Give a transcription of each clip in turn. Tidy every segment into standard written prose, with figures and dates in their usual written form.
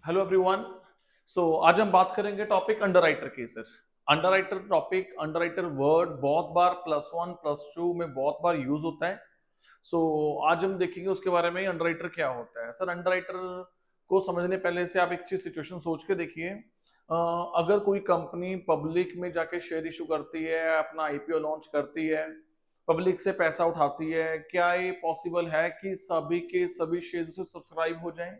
Hello everyone. आज हम बात करेंगे टॉपिक अंडरराइटर की sir. Underwriter topic, underwriter word बहुत बार +1 +2 में बहुत बार यूज होता है। आज हम देखेंगे उसके बारे में अंडरराइटर क्या होता है। सर अंडरराइटर को समझने पहले से आप एक चीज सिचुएशन सोच के देखिए। अगर कोई कंपनी पब्लिक में जाके शेयर इशू करती है, अपना आईपीओ लॉन्च करती है, पब्लिक से पैसा उठाती है, क्या ये पॉसिबल है कि सभी के सभी शेयर से सब्सक्राइब हो जाएं?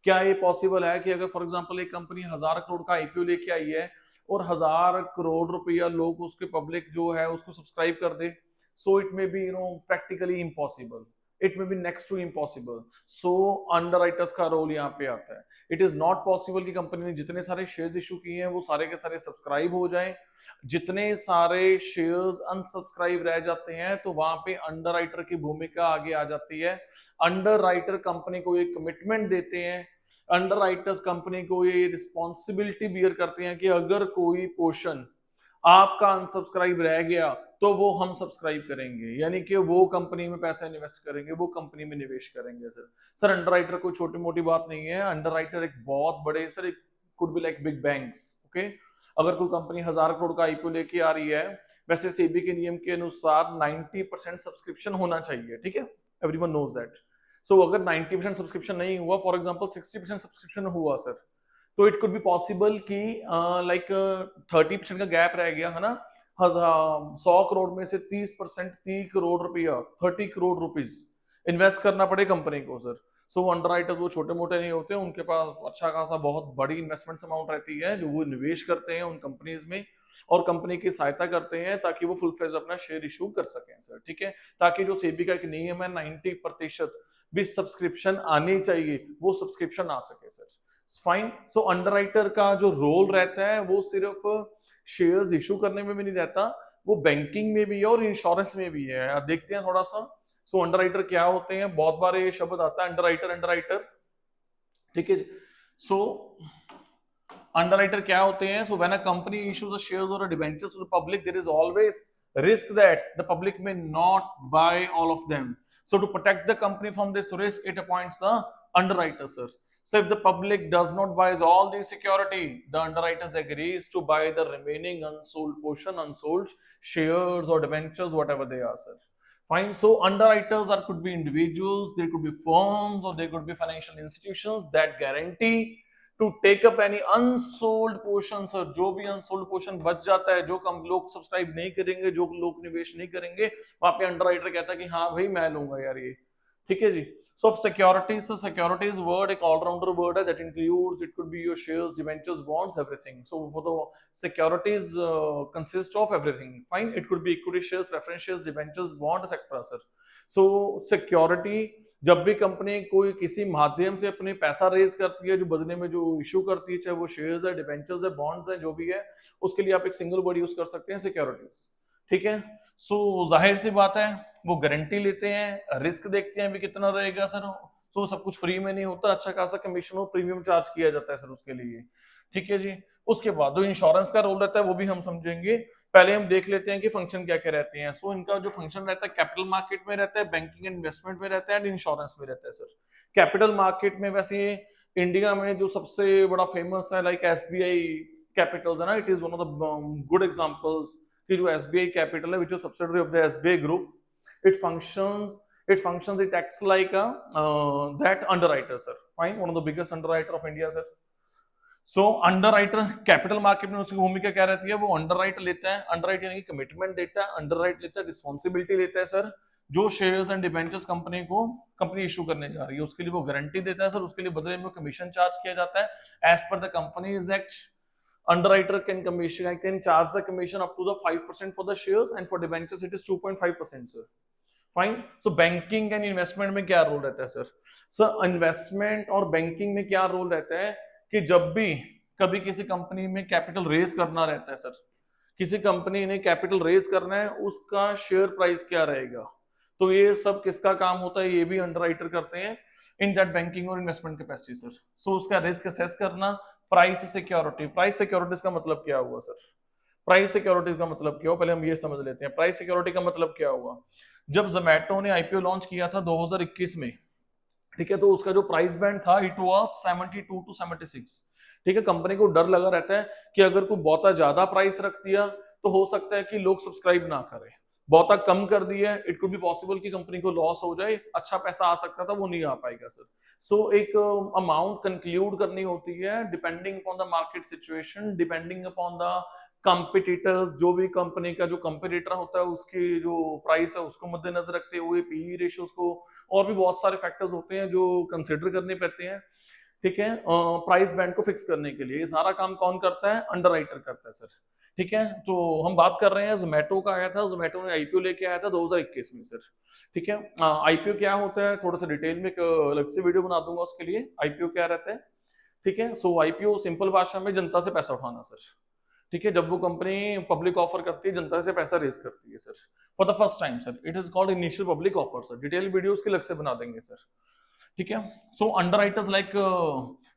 क्या ये पॉसिबल है कि अगर फॉर एग्जांपल एक कंपनी 1,000 करोड़ का आईपीओ लेके आई है और 1,000 करोड़ रुपया लोग उसके पब्लिक जो है उसको सब्सक्राइब कर दे, so it may be practically impossible, it may be next to impossible. So underwriters का रोल यहाँ पे आता है। इट इज नॉट पॉसिबल कि कंपनी ने जितने सारे शेयर्स इशू किए हैं वो सारे के सारे सब्सक्राइब हो जाएं। जितने सारे शेयर्स अनसब्सक्राइब रह जाते हैं तो वहां पे अंडर राइटर की भूमिका आगे आ जाती है। अंडर राइटर कंपनी को एक कमिटमेंट देते हैं, अंडर राइटर्स कंपनी को ये रिस्पॉन्सिबिलिटी बियर करते हैं कि अगर कोई पोर्शन आपका अनसब्सक्राइब रह गया तो वो हम सब्सक्राइब करेंगे, यानी कि वो कंपनी में पैसा इन्वेस्ट करेंगे, वो कंपनी में निवेश करेंगे। सर अंडर राइटर कोई छोटी मोटी बात नहीं है। अंडर राइटर एक बहुत बड़े सर, एक could be like big banks. Okay, अगर कोई कंपनी 1,000 करोड़ का आईपीओ लेके आ रही है, वैसे सेबी के नियम के अनुसार 90% सब्सक्रिप्शन होना चाहिए, ठीक है, एवरीवन नोज दैट। अगर 90% सब्सक्रिप्शन नहीं हुआ, फॉर एग्जांपल 60% सब्सक्रिप्शन हुआ सर, तो इट कुड बी पॉसिबल कि लाइक 30% का गैप रह गया है ना। 100 करोड़ में से 30%, 30 करोड़ रुपया, 30 करोड़ रुपीज इन्वेस्ट करना पड़े कंपनी को सर। अंडर राइटर्स वो छोटे मोटे नहीं होते, उनके पास अच्छा खासा बहुत बड़ी इन्वेस्टमेंट अमाउंट रहती है जो वो निवेश करते हैं उन कंपनीज में, और कंपनी की सहायता करते हैं ताकि वो फुल फ्लेज अपना शेयर इशू कर सकें सर, ठीक है। ताकि जो सेबी का एक नियम है 90% भी सब्सक्रिप्शन आनी चाहिए, वो सब्सक्रिप्शन आ सके सर। फाइन। अंडरराइटर का जो रोल रहता है वो सिर्फ शेयर्स इशू करने में भी नहीं रहता, वो बैंकिंग में भी है और इंश्योरेंस में भी है। अब देखते हैं थोड़ा सा। अंडरराइटर क्या होते हैं, बहुत बार ये शब्द आता है अंडरराइटर अंडरराइटर, ठीक है। सो अंडरराइटर क्या होते हैं? When a company issues a shares और a debentures to the public, there is always risk that the public may not buy all of them. So to protect the company from this risk, it appoints a underwriter, sir. So if the public does not buy all the security, the underwriters agrees to buy the remaining unsold portion, unsold shares or debentures, whatever they are, sir. Fine. So underwriters are could be individuals, they could be firms, or they could be financial institutions that guarantee to take up any unsold portion. Sir जो भी unsold portion बच जाता है, जो कम लोग subscribe नहीं करेंगे, जो लोग निवेश नहीं करेंगे, वहां पे अंडरराइटर कहता है कि हाँ भाई मैं लूंगा यार ये, ठीक है जी। सिक्योरिटीज, सिक्योरिटीज वर्ड एक ऑलराउंडर वर्ड है that includes, it could be your shares, debentures, bonds, everything. For the securities consist of everything. Fine. It could be equity shares, preference shares, debentures, bond, etcetera sir. Security, जब भी company कोई किसी माध्यम से अपने पैसा raise करती है, जो बदले में जो इशू करती है, चाहे वो शेयर्स है, डिबेंचर्स है, बॉन्ड्स है, जो भी है, उसके लिए आप एक सिंगल वर्ड यूज कर सकते हैं, सिक्योरिटीज, ठीक है। जाहिर सी बात है वो गारंटी लेते हैं, रिस्क देखते हैं भी कितना रहेगा सर। सब कुछ फ्री में नहीं होता, अच्छा खासा कमीशन और प्रीमियम चार्ज किया जाता है सर उसके लिए, ठीक है जी। उसके बाद जो इंश्योरेंस का रोल रहता है वो भी हम समझेंगे। पहले हम देख लेते हैं कि फंक्शन क्या क्या रहते हैं। इनका जो फंक्शन रहता है कैपिटल मार्केट में रहता है, बैंकिंग एंड इन्वेस्टमेंट में रहता है, एंड इंश्योरेंस में रहता है सर। कैपिटल मार्केट में वैसे इंडिया में जो सबसे बड़ा फेमस है लाइक एसबीआई कैपिटल है ना, it is one of the good examples कि जो एसबीआई कैपिटल है, which is subsidiary of the SBI group, it functions, it acts like a that underwriter sir. Fine. One of the biggest underwriter of India sir. Underwriter capital market में उसकी भूमिका क्या रहती है? वो अंडरराइट लेता है, अंडरराइट यानी कि कमिटमेंट देता है, अंडरराइट लेता है, रिस्पॉन्सिबिलिटी लेता है सर। जो shares and debentures company issue करने जा रही है उसके लिए वो गारंटी देता है सर, उसके लिए बदले में कमीशन चार्ज किया जाता है as per the companies act. Underwriter can charge the commission up to the 5% for the shares, and for debentures it is 2.5%, sir. Fine. Banking and investment में क्या रोल रहता है सर? इन्वेस्टमेंट और banking में क्या रोल रहता है कि जब भी कभी किसी कंपनी में कैपिटल रेज करना रहता है सर, किसी कंपनी ने कैपिटल रेज करना है, उसका शेयर प्राइस क्या रहेगा, तो ये सब किसका काम होता है? ये भी अंडरराइटर करते हैं इन दैट बैंकिंग और इन्वेस्टमेंट कैपेसिटी सर। उसका रिस्क असेस करना। प्राइस सिक्योरिटी, प्राइस सिक्योरिटीज का मतलब क्या हुआ सर? प्राइस सिक्योरिटीज का मतलब क्या हुआ, पहले हम ये समझ लेते हैं। प्राइस सिक्योरिटी का मतलब क्या हुआ? जब जोमैटो ने आईपीओ लॉन्च किया था 2021 में, ठीक है, तो उसका जो प्राइस बैंड था इट वाज 72 टू 76। ठीक है, कंपनी को डर लगा रहता है कि अगर कोई बहुत ज्यादा प्राइस रख दिया तो हो सकता है कि लोग सब्सक्राइब ना करें, बहुत कम कर दिया इट कुड बी पॉसिबल कि कंपनी को लॉस हो जाए, अच्छा पैसा आ सकता था वो नहीं आ पाएगा सर। सो एक अमाउंट कंक्लूड करनी होती है depending upon the market situation, depending upon the competitors, जो भी कंपनी का जो कंपिटिटर होता है उसकी जो प्राइस है उसको मद्देनजर रखते हुए, पीई रेशियोज को, और भी बहुत सारे फैक्टर्स होते हैं जो कंसिडर करने पड़ते हैं। ठीक है, प्राइस बैंड को फिक्स करने के लिए ये सारा काम कौन करता है? अंडरराइटर करता है सर। ठीक है, तो हम बात कर रहे हैं जोमेटो का, आया था जोमेटो ने आईपीओ लेके आया था 2021 में सर। ठीक है, आईपीओ क्या होता है थोड़ा सा डिटेल में एक अलग से वीडियो बना दूंगा उसके लिए, आईपीओ क्या रहता है। ठीक है, सो आईपीओ सिंपल भाषा में जनता से पैसा उठाना सर। ठीक है, जब वो कंपनी पब्लिक ऑफर करती है, जनता से पैसा रेज करती है sir for the first time sir, it is called initial public offer sir. Detail video उसके अलग से बना देंगे सर। ठीक है, so underwriters like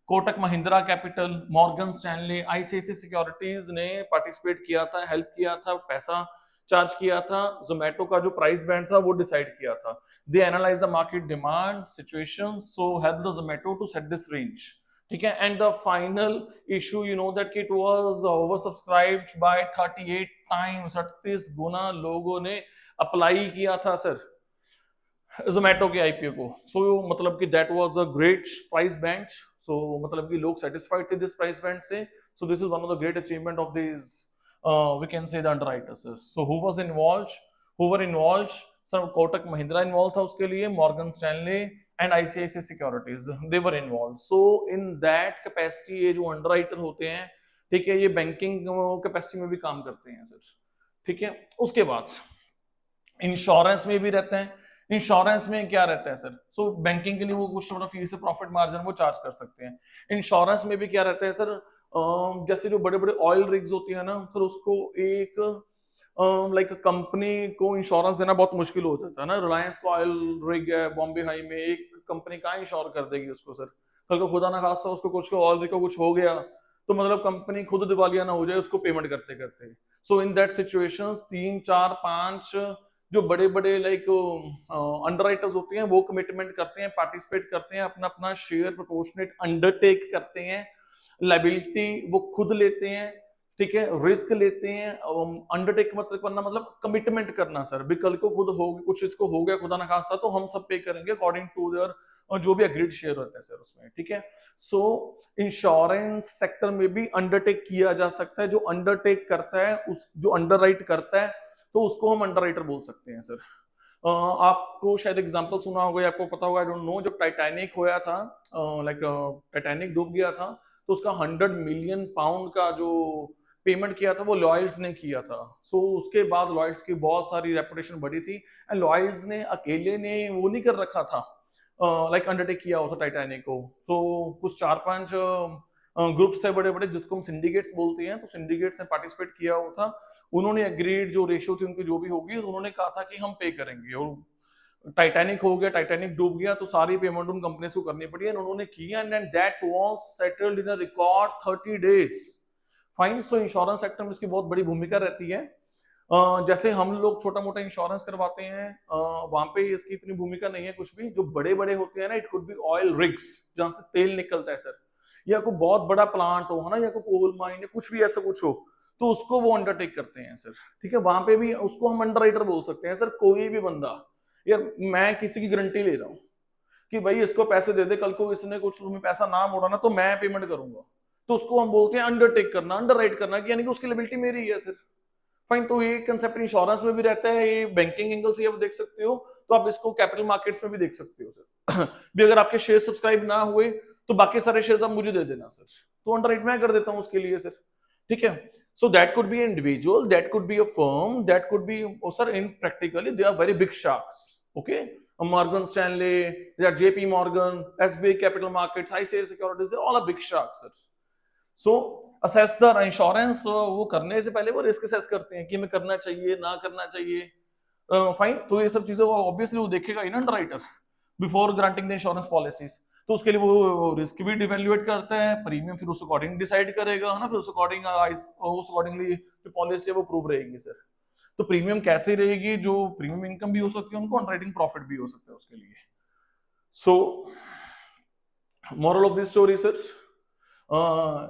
Kotak Mahindra capital, Morgan Stanley, ICICI securities ने पार्टिसिपेट किया था, हेल्प किया था, पैसा चार्ज किया था, जोमेटो का जो प्राइस बैंड था वो डिसाइड किया था। They analyse the market demand situation, so help the Zomato to set this range. ठीक है, and the final issue you know that it was oversubscribed by 38 times, 38 गुना लोगों ने अप्लाई किया था सर जोमेटो के आईपीओ को। सो मतलब कि that was a great price band, so मतलब कि लोग सेटिस्फाइड थे दिस प्राइस बैंड से। So this is one of the great achievement of this we can say the underwriters. So who was involved, who were involved sir, Kotak Mahindra involve था उसके लिए, Morgan Stanley and ICICI securities they were involve. So in that capacity ये जो underwriter होते हैं, ठीक है, ये बैंकिंग कैपेसिटी में भी काम करते हैं सर। ठीक है, उसके बाद इंश्योरेंस में भी रहते हैं। इंश्योरेंस में क्या रहता है सर? सो बैंकिंग के लिए वो कुछ थोड़ा फीस प्रॉफिट मार्जिन वो चार्ज कर सकते हैं। इंश्योरेंस में भी क्या रहता है सर? जैसे जो बड़े बड़े ऑयल रिग्स होती है ना सर, उसको एक लाइक कंपनी को इंश्योरेंस देना बहुत मुश्किल हो जाता है ना। रिलायंस का ऑयल रिग है बॉम्बे हाई में, एक कंपनी कहाँ इंश्योर कर देगी उसको सर? कल को खुदा ना खास्ता उसको कुछ ऑयल रिग को कुछ हो गया तो मतलब कंपनी खुद दिवालिया ना हो जाए उसको पेमेंट करते करते। सो इन दैट सिचुएशंस 3 4 5 जो बड़े बड़े लाइक अंडरराइटर्स होते हैं वो कमिटमेंट करते हैं, पार्टिसिपेट करते हैं, अपना अपना शेयर प्रोपोर्शनेट अंडरटेक करते हैं, लाइबिलिटी वो खुद लेते हैं। ठीक है, रिस्क लेते हैं। अंडरटेक मतलब करना मतलब कमिटमेंट करना सर, भी कल को खुद हो कुछ इसको हो गया खुदा ना खास्ता तो हम सब पे करेंगे अकॉर्डिंग टू देयर जो भी एग्रीड शेयर होता है सर उसमें। ठीक है, सो इंश्योरेंस सेक्टर में भी अंडरटेक किया जा सकता है। जो अंडरटेक करता है उस जो अंडरराइट करता है तो उसको हम अंडरराइटर बोल सकते हैं सर। आपको शायद एग्जांपल सुना होगा, आपको पता होगा, आई डोंट नो, जब टाइटैनिक होया था, लाइक टाइटैनिक डूब गया था तो उसका 100 मिलियन पाउंड का जो पेमेंट किया था वो लॉयड्स ने किया था। सो उसके बाद लॉयड्स की बहुत सारी रेपुटेशन बढ़ी थी एंड लॉयड्स ने अकेले ने वो नहीं कर रखा था, लाइक अंडरटेक किया हुआ था टाइटैनिक को। सो कुछ 4 5 ग्रुप्स थे बड़े बड़े जिसको हम सिंडिकेट्स बोलते हैं, तो सिंडिकेट्स ने पार्टिसिपेट किया हुआ था। उन्होंने एग्रीड जो रेशियो थी उनकी जो भी होगी तो उन्होंने कहा था कि हम पे करेंगे। और टाइटैनिक हो गया, टाइटैनिक डूब गया तो सारी पेमेंट उन कंपनीज को करनी पड़ी, एंड उन्होंने किया and that was settled in a record 30 days. Fine. So insurance sector में इसकी बहुत बड़ी भूमिका रहती है। जैसे हम लोग छोटा मोटा इंश्योरेंस करवाते हैं, वहां पे इसकी इतनी भूमिका नहीं है कुछ भी। जो बड़े बड़े होते हैं ना, it could be oil rigs जहां से तेल निकलता है सर, या कोई बहुत बड़ा प्लांट हो, है ना, या कोई कोल माइन या कुछ भी ऐसा कुछ हो, तो उसको वो अंडरटेक करते हैं सर। ठीक है, वहां पे भी उसको हम अंडरराइटर बोल सकते हैं सर। कोई भी बंदा, यार मैं किसी की गारंटी ले रहा हूँ कि भाई इसको पैसे दे दे, कल को इसने कुछ तुम्हें पैसा ना मोड़ा ना तो मैं पेमेंट करूंगा, तो उसको हम बोलते हैं अंडरटेक करना, अंडरराइट करना, कि यानी कि उसकी लिबिलिटी मेरी है सर। फाइन। तो ये कंसेप्ट इंश्योरेंस में भी रहता है, ये बैंकिंग एंगल से आप देख सकते हो, तो आप इसको कैपिटल मार्केट्स में भी देख सकते हो सर। भी अगर आपके शेयर सब्सक्राइब ना हुए तो बाकी सारे शेयर आप मुझे दे देना सर, तो अंडरराइट मैं कर देता हूं उसके लिए सर। ठीक है, so that could be an individual, that could be a firm, that could be, oh sir, in practically they are very big sharks. Okay, Morgan Stanley, they are JP Morgan, SBI Capital Markets, ICICI Securities, they all are big sharks sir. So assess the insurance, वो करने से पहले वो risk assess करते हैं कि हमें करना चाहिए ना करना चाहिए। फाइन। तो ये सब चीजें वो ऑब्वियसली वो देखेगा इन underwriter before granting the insurance policies. तो उसके लिए वो रिस्क भी डिवेल्युएट करता है, प्रीमियम फिर उस अकॉर्डिंग डिसाइड करेगा, है ना, फिर उस अकॉर्डिंग उस अकॉर्डिंगली जो पॉलिसी है वो प्रूव रहेगी सर। तो प्रीमियम कैसे रहेगी? जो प्रीमियम इनकम भी हो सकती है उनको, अंडरराइटिंग प्रॉफिट भी हो सकता है उसके लिए। सो moral of this story sir,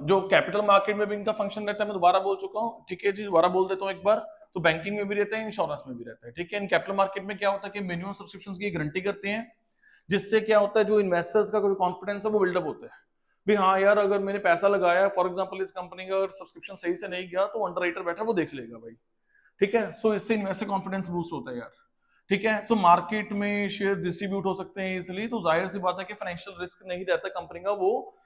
जो कैपिटल मार्केट में भी इनका फंक्शन रहता है, मैं दोबारा बोल चुका हूँ, ठीक है जी, दोबारा बोल देता हूँ एक बार। तो बैंकिंग में भी रहता है, इंश्योरेंस में भी रहता है, ठीक है। इन कैपिटल मार्केट में क्या होता है कि मिनिमम सब्सक्रिप्शंस की गारंटी करते हैं, जिससे क्या होता है जो इन्वेस्टर्स का जो कॉन्फिडेंस है वो बिल्डअप होता है भी हाँ यार, अगर मैंने पैसा लगाया फॉर एग्जांपल इस कंपनी का, अगर सब्सक्रिप्शन सही से नहीं गया तो अंडरराइटर बैठा वो देख लेगा भाई, ठीक है। सो इससे इन्वेस्टर कॉन्फिडेंस बूस्ट होता है यार, ठीक है। सो मार्केट में शेयर डिस्ट्रीब्यूट हो सकते हैं इसलिए, तो जाहिर सी बात है कि फाइनेंशियल रिस्क नहीं रहता कंपनी का, वो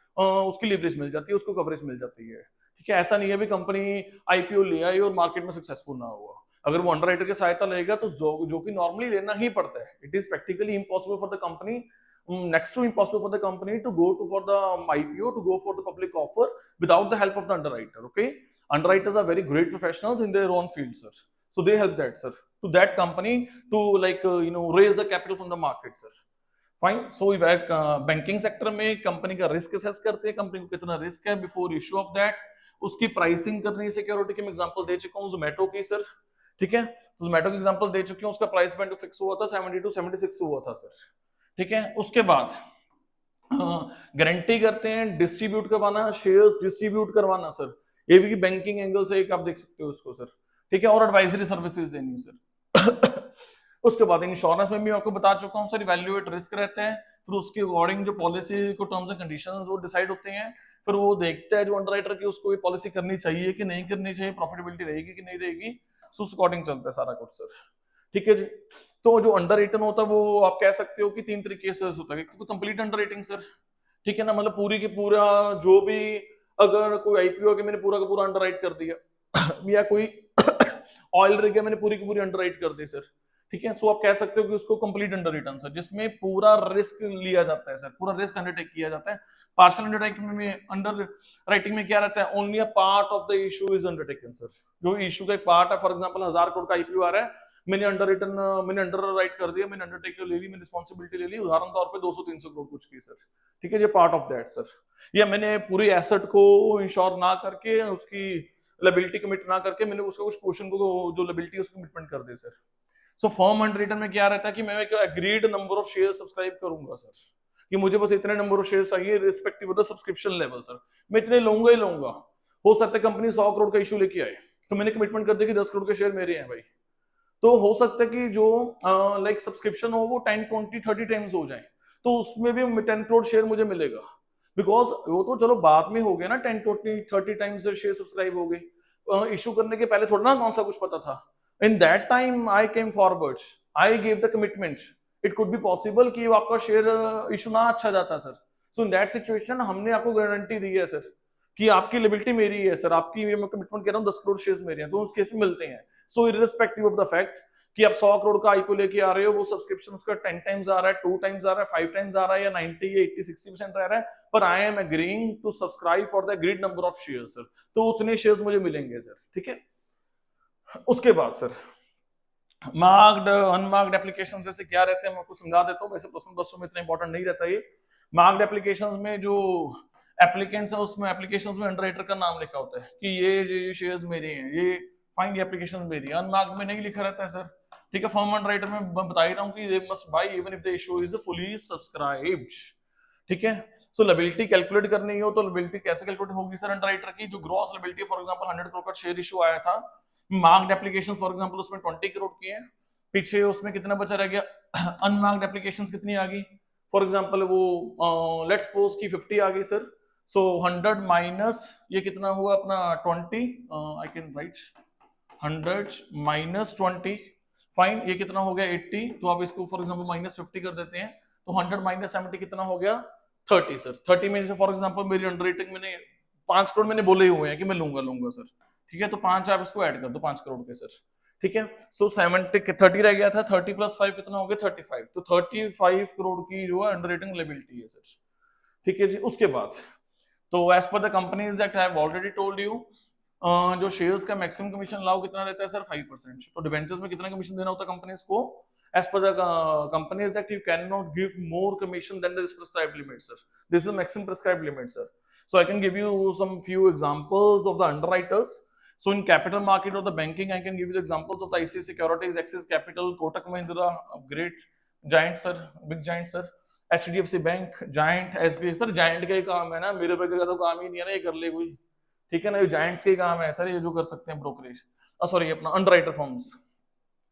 उसकी लीवरेज मिल जाती है, उसको कवरेज मिल जाती है, ठीक है। ऐसा नहीं है भी कंपनी आईपीओ ले आई और मार्केट में सक्सेसफुल ना हुआ, अगर वो अंडरराइटर की सहायता लेगा तो जो कि नॉर्मली लेना ही पड़ता है, it is practically impossible for the company, next to impossible for the company to go to for the IPO, to go for the public offer without the help of the underwriter. Okay, underwriters are very great professionals in their own field, sir. So they help that, sir, to that company to like raise the capital from the market, sir. Fine. So banking sector में company का risk assess करते हैं, company को कितना risk है before issue of that, उसकी pricing करनी है। सिक्योरिटी की मैं एग्जांपल दे चुका हूँ जोमेटो की सर, ठीक है। तो जोमेटो की एग्जांपल दे चुके हैं, उसका प्राइस बैंड फिक्स हुआ था 70 to 76 हुआ था सर, ठीक है। उसके बाद गारंटी करते हैं, डिस्ट्रीब्यूट करवाना, शेयर्स डिस्ट्रीब्यूट करवाना सर, ये भी बैंकिंग एंगल से एक आप देख सकते हो उसको सर, ठीक है। और एडवाइजरी सर्विसेज देनी सर। उसके बाद इंश्योरेंस में भी आपको बता चुका हूँ सर, इवैल्यूएट रिस्क रहते हैं, फिर उसके अकॉर्डिंग जो पॉलिसी को टर्म्स एंड कंडीशंस वो डिसाइड होते हैं, फिर वो देखता है जो अंडरराइटर की उसको ये पॉलिसी करनी चाहिए कि नहीं करनी चाहिए, प्रॉफिटेबिलिटी रहेगी कि नहीं रहेगी, सो उस अकॉर्डिंग चलता है सारा कुछ सर, ठीक है जी। तो जो अंडर रेटिंग होता है वो आप कह सकते हो कि 3 तरीके से होता है, तो कंप्लीट अंडर रेटिंग सर, ठीक है ना, मतलब पूरी की पूरा जो भी, अगर कोई आईपीओ के मैंने पूरा का पूरा अंडरराइट कर दिया या कोई ऑयल रिग है मैंने पूरी की पूरी अंडरराइट कर दी सर, ठीक है। सो आप कह सकते हो कि उसको कंप्लीट अंडर रिटर्न सर, जिसमें पूरा रिस्क लिया जाता है सर, पूरा रिस्क अंडरटेक किया जाता है। पार्शियल अंडरटेकिंग में, अंडर राइटिंग में क्या रहता है, only a part of the issue is undertaken sir, जो इशू का एक पार्ट है, फॉर एग्जांपल 1000 करोड़ का आईपीओ आ रहा है, मैंने अंडर रिटर्न, मैंने अंडर राइट कर दिया, मैंने अंडरटेक ले ली, मैंने रिस्पॉन्सिबिलिटी ले ली, उदाहरण तौर पे 200-300 करोड़ कुछ की सर, ठीक है, ये पार्ट ऑफ दैट सर। या मैंने पूरी एसेट को इंश्योर ना करके उसकी लायबिलिटी कमिट ना करके मैंने उसका कुछ पोर्शन को जो लायबिलिटी उसको कमिटमेंट कर दी sir. So form under return में क्या रहता है कि मैं एक agreed number of share subscribe करूंगा सर, कि मुझे बस इतने नंबर ऑफ शेयर चाहिए respective of the subscription level sir, मैं इतने लूंगा ही लूंगा। हो सकता है कंपनी 100 करोड़ का इशू लेके आए, तो मैंने कमिटमेंट कर दिया कि 10 करोड़ के शेयर मेरे हैं भाई, तो हो सकता है कि जो लाइक सब्सक्रिप्शन हो वो 10, 20, 30 टाइम्स हो जाए, तो उसमें भी 10 करोड़ शेयर मुझे मिलेगा, बिकॉज वो तो चलो बाद में हो गया ना, 10, 20, 30 टाइम्स शेयर सब्सक्राइब हो गए, इशू करने के पहले थोड़ा ना कौन सा कुछ पता था। In that time I came forward, I give the commitment, it could be possible कि आपका शेयर इशू ना अच्छा जाता sir, so in that situation हमने आपको गारंटी दी है सर कि आपकी लिबिलिटी मेरी है सर, आपकी मैं कमिटमेंट कह रहा हूँ 10 करोड़ शेयर्स मेरे हैं, तो उस केस में मिलते हैं। सो इररिस्पेक्टिव ऑफ द फैक्ट कि आप 100 करोड़ का आईपीओ लेके आ रहे हो, वो सब्सक्रिप्शन उसका 10 टाइम्स आ रहा है, 2 टाइम्स आ रहा है, 5 टाइम्स आ रहा है, या 90 या 80 60% रह रहा है, पर I am agreeing to subscribe for the agreed number of shares sir, तो उतने शेयर्स मुझे मिलेंगे सर, ठीक है। उसके बाद सर मार्क्ड अनमार्क्ड एप्लीकेशंस जैसे क्या रहते हैं, मैं आपको समझा देता हूँ, वैसे प्रश्न पत्रों में इतना इंपॉर्टेंट नहीं रहता ये। मार्क्ड एप्लीकेशंस में जो एप्लीकेंट्स है उसमें एप्लीकेशंस में अंडरराइटर का नाम लिखा होता है कि ये शेयर्स मेरे हैं, ये फाइन, ये एप्लीकेशन मेरी है। अनमार्क्ड में नहीं लिखा रहता है सर, ठीक है। फर्म अंडरराइटर में बता ही रहा हूँ कि they must buy even if the issue is fully subscribed, ठीक है। सो लायबिलिटी कैलकुलेट करनी हो तो लायबिलिटी कैसे कैलकुलेट होगी सर, अंडरराइटर की जो gross liability, for example 100 crore का शेयर इशू आया था, मार्क्ड एप्लीकेशन फॉर एग्जांपल उसमें 20 करोड़ की है, पीछे उसमें कितना बचा रह गया, अनमार्क्ड एप्लीकेशंस कितनी आ गई, फॉर एग्जांपल वो लेट्स सपोज की 50 आ गई सर, सो 100 माइनस ये कितना हुआ अपना 20, I can write 100 minus 20, fine, ये कितना हो गया 80, तो आप इसको फॉर एग्जांपल माइनस 50 कर देते हैं, तो 100 माइनस 70 कितना हो गया 30 सर। 30 में से फॉर एग्जांपल मेरी अंडरराइटिंग मैंने 5 करोड़ मैंने बोले हुए हैं कि मैं लूंगा लूंगा सर, ठीक है, तो 5 आप इसको ऐड कर दो 5 करोड़ के सर, ठीक है। सो 70 30 रह गया था, 30 प्लस 5 कितना हो गया 35, तो 35 करोड़ की जो है अंडरराइटिंग लायबिलिटी है सर, ठीक है जी। उसके बाद तो as per the companies act I have already told you, जो शेयर्स का मैक्सिमम कमीशन अलाउ कितना रहता है सर 5%, तो डिबेंचर्स में कितना कमीशन देना होता है कंपनीज को, as per the companies act you cannot give more commission than the prescribed limit sir, this is maximum prescribed limit sir. So I can give you some few examples of the underwriters. So in capital market or the banking, I can give you the examples of the ICICI Securities, Axis Capital, Kotak Mahindra, great giant sir, big giant sir. HDFC bank, giant, SBI। Sir giant का ही काम है ना, मेरे वगैरह का तो काम ही नहीं है ना ये कर ले कोई, ठीक है ना, ये जायंट्स के काम है सर, ये जो कर सकते हैं ब्रोकरेज, सॉरी अपना अंडरराइटर फर्म्स,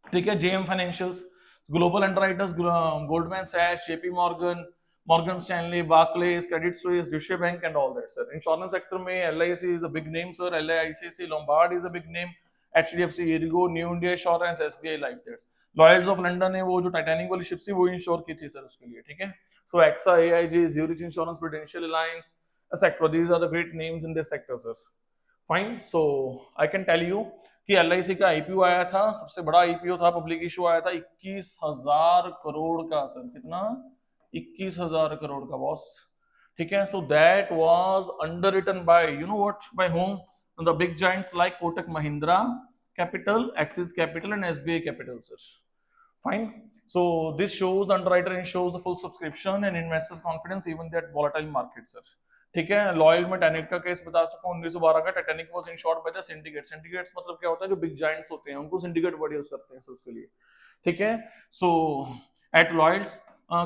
ठीक है। JM financials, global underwriters, Goldman Sachs, JP Morgan, Morgan Stanley, Barclays, credit Suisse, Deutsche bank and all that sir. Insurance sector में LIC is a big name sir, LICC Lombard is a big name, HDFC Ergo, new India assurance, SBI life, that's Lloyd's of London ने वो जो Titanic वाली ship थी वो ensure की थी sir उसके लिए, ठीक है। So AXA, AIG, Zurich insurance, Prudential Allianz, etcetera, these are the great names in this sector sir. Fine, so I can tell you कि LIC का IPO आया था, सबसे बड़ा IPO था, पब्लिक इशू आया था 21,000 करोड़ का सर, कितना, 21,000 करोड़ का बॉस, ठीक है। So that was underwritten by you know what, by whom, the big giants like Kotak Mahindra capital, Axis capital and SBI capital sir. Fine, so this shows underwriter ensures the full subscription and investors confidence even that volatile market sir, ठीक है। Loyal में Titanic का case बता चुका हूँ 1912 का, Titanic was insured by the syndicate. Syndicates मतलब क्या होता है, जो बिग जायंट्स होते हैं उनको सिंडिकेट वर्ड यूज करते हैं सर उसके लिए, ठीक है। So at Lloyd's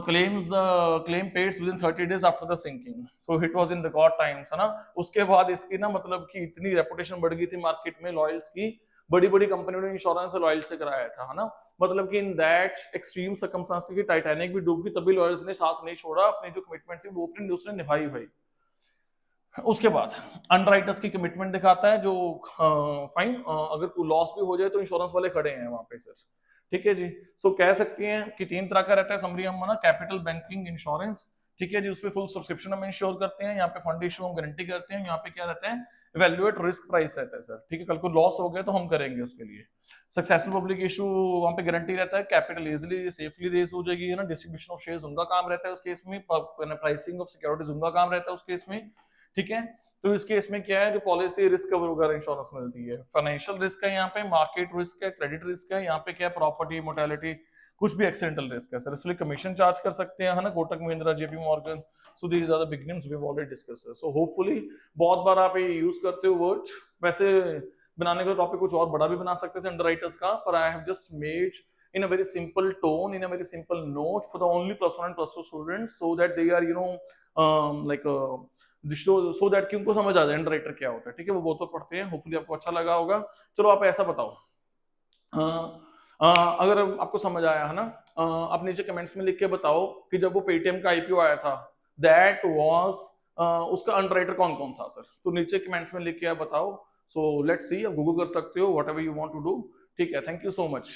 claims the claim paid within 30 days after the sinking, so it was in record times है ना। उसके बाद इसकी ना मतलब कि इतनी रेपुटेशन बढ़ गई थी मार्केट में लॉयल्स की, बड़ी बड़ी कंपनियों ने इंश्योरेंस लॉयल से कराया था, है ना। मतलब कि इन दैट एक्सट्रीम सर्कमस्टांसेस की टाइटैनिक भी डूब गई, तभी लॉयल्स ने साथ नहीं छोड़ा, अपनी जो कमिटमेंट थी वो अपनी उसने निभाई भाई। उसके बाद अंडरराइटर्स की कमिटमेंट दिखाता है जो फाइन, अगर लॉस भी हो जाए तो इंश्योरेंस वाले खड़े हैं वहां पे सर, ठीक है जी। सो कह सकते हैं कि 3 तरह का रहता है समरी हम ना, कैपिटल, बैंकिंग, इंश्योरेंस, ठीक है जी। उसपे फुल सब्सक्रिप्शन हम इंश्योर करते हैं, यहाँ पे फंड इशू हम गारंटी करते हैं, यहाँ पे क्या रहता है, इवैल्यूएट रिस्क प्राइस रहता है सर, ठीक है। कल को लॉस हो गया तो हम करेंगे उसके लिए। सक्सेसफुल पब्लिक इशू, वहां पे गारंटी रहता है, कैपिटल इजीली सेफली रेज हो जाएगी, है ना। डिस्ट्रीब्यूशन ऑफ शेयर्स उनका काम रहता है उस केस में, प्राइसिंग ऑफ सिक्योरिटीज उनका काम रहता है उस केस में, ठीक है। तो इस केस में क्या है, जो पॉलिसी रिस्क कवर वगैरह इंश्योरेंस मिलती है, फाइनेंशियल रिस्क है यहाँ पे, मार्केट रिस्क है, क्रेडिट रिस्क है, यहाँ पे क्या है, प्रॉपर्टी, मोर्टेलिटी, कुछ भी एक्सीडेंटल रिस्क है सर, इसलिए कमीशन चार्ज कर सकते हैं, है ना, Kotak Mahindra, JP Morgan, so these are the big names we have already discussed. So hopefully बहुत बार आप ये यूज करते हो वर्ड, वैसे बनाने का टॉपिक कुछ और बड़ा भी बना सकते थे अंडरराइटर्स का, पर I have just made in a very simple tone, in a very simple note for the only +1 and +2 students, so that they are like so that कि उनको समझ आ जाए अंडरराइटर क्या होता है, ठीक है। वो बहुत पढ़ते हैं, होपफुली आपको अच्छा लगा होगा। चलो आप ऐसा बताओ, अगर आपको समझ आया है ना, आप नीचे कमेंट्स में लिख के बताओ कि जब वो पेटीएम का IPO आया था, दैट वाज उसका अंडरराइटर कौन कौन था सर, तो नीचे कमेंट्स में लिख के आप बताओ। सो लेट्स सी, आप गूगल कर सकते हो, whatever you want to do, ठीक है। Thank you so much.